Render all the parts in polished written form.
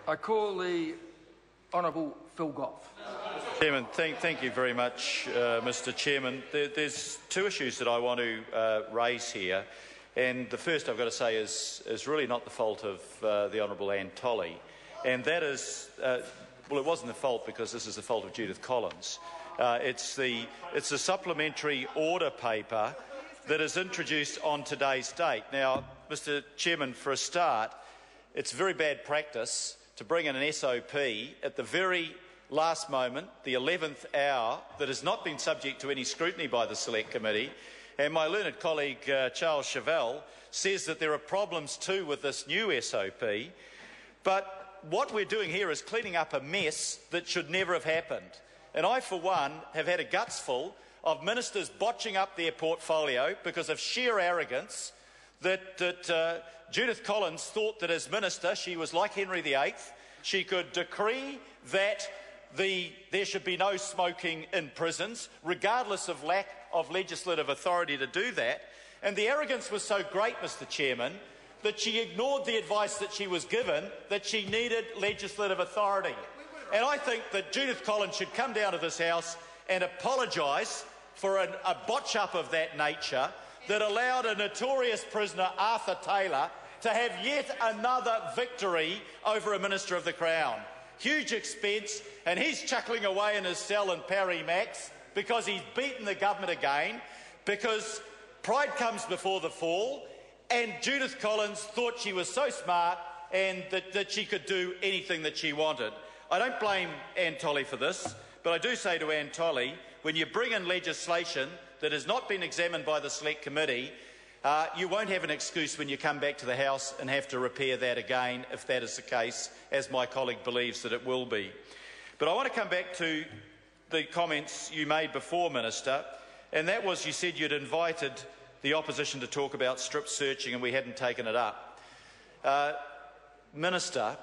I call the Honourable Phil Goff. Chairman, thank you very much, Mr Chairman. There's two issues that I want to raise here, and the first I've got to say is really not the fault of the Honourable Anne Tolley, and that is, well, it wasn't the fault because this is the fault of Judith Collins. It's the supplementary order paper that is introduced on today's date. Now, Mr Chairman, for a start, it's very bad practice to bring in an SOP at the very last moment, the 11th hour, that has not been subject to any scrutiny by the Select Committee. And my learned colleague Charles Chevelle says that there are problems too with this new SOP. But what we're doing here is cleaning up a mess that should never have happened. And I, for one, have had a gutsful of ministers botching up their portfolio because of sheer arrogance that Judith Collins thought that as minister she was like Henry VIII. She could decree that there should be no smoking in prisons, regardless of lack of legislative authority to do that. And the arrogance was so great, Mr Chairman, that she ignored the advice that she was given that she needed legislative authority. And I think that Judith Collins should come down to this House and apologise for a botch-up of that nature that allowed a notorious prisoner, Arthur Taylor, to have yet another victory over a Minister of the Crown. Huge expense, and he's chuckling away in his cell in Parry Max because he's beaten the government again, because pride comes before the fall, and Judith Collins thought she was so smart and that she could do anything that she wanted. I don't blame Anne Tolley for this, but I do say to Anne Tolley, when you bring in legislation that has not been examined by the Select Committee, you won't have an excuse when you come back to the House and have to repair that again, if that is the case, as my colleague believes that it will be. But I want to come back to the comments you made before, Minister, and that was you said you'd invited the opposition to talk about strip searching and we hadn't taken it up. Minister,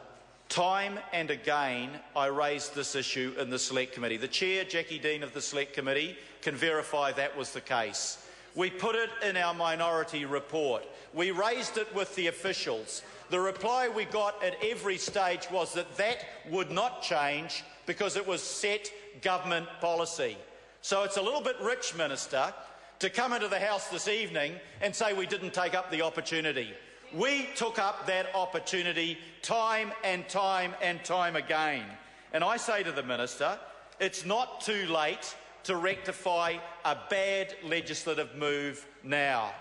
time and again I raised this issue in the Select Committee. The Chair, Jackie Dean of the Select Committee, can verify that was the case. We put it in our minority report. We raised it with the officials. The reply we got at every stage was that that would not change because it was set government policy. So it's a little bit rich, Minister, to come into the House this evening and say we didn't take up the opportunity. We took up that opportunity time and time and time again. And I say to the Minister, it's not too late to rectify a bad legislative move now.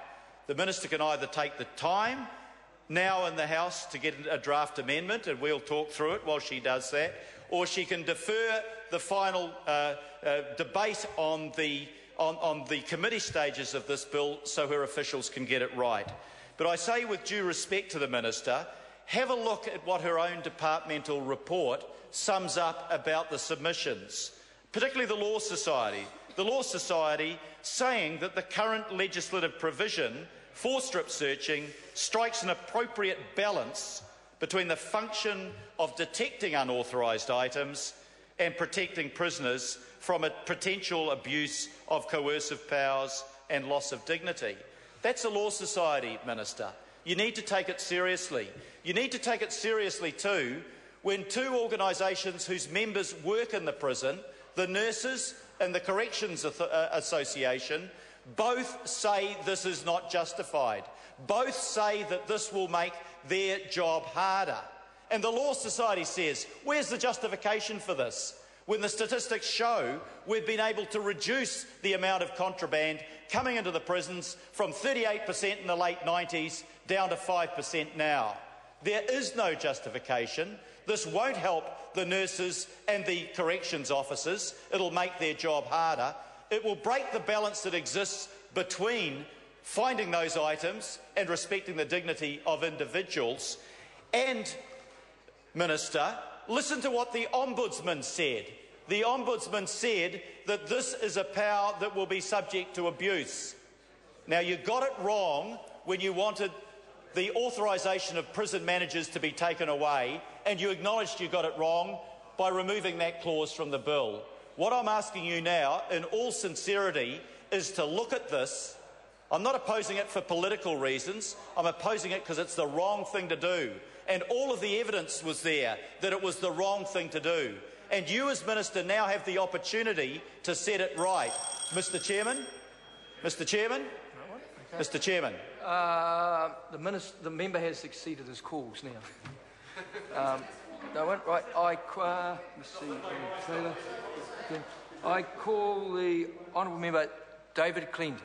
The Minister can either take the time now in the House to get a draft amendment, and we'll talk through it while she does that, or she can defer the final debate on the committee stages of this bill so her officials can get it right. But I say with due respect to the Minister, have a look at what her own departmental report sums up about the submissions, particularly the Law Society. The Law Society saying that the current legislative provision for strip searching strikes an appropriate balance between the function of detecting unauthorised items and protecting prisoners from a potential abuse of coercive powers and loss of dignity. That's a Law Society, Minister. You need to take it seriously. You need to take it seriously too when two organisations whose members work in the prison, the nurses and the Corrections Association, both say this is not justified. Both say that this will make their job harder. And the Law Society says, where's the justification for this? When the statistics show we've been able to reduce the amount of contraband coming into the prisons from 38% in the late 90s down to 5% now. There is no justification. This won't help the nurses and the corrections officers. It'll make their job harder. It will break the balance that exists between finding those items and respecting the dignity of individuals. And, Minister, listen to what the Ombudsman said. The Ombudsman said that this is a power that will be subject to abuse. Now, you got it wrong when you wanted the authorisation of prison managers to be taken away, and you acknowledged you got it wrong by removing that clause from the bill. What I'm asking you now, in all sincerity, is to look at this I'm not opposing it for political reasons. I'm opposing it because it's the wrong thing to do. And all of the evidence was there that it was the wrong thing to do. And you as Minister now have the opportunity to set it right. Mr Chairman? Mr Chairman? Okay. Mr Chairman? The member has exceeded his calls now. No one, right, let's see, Taylor. I call the honourable member David Clinton.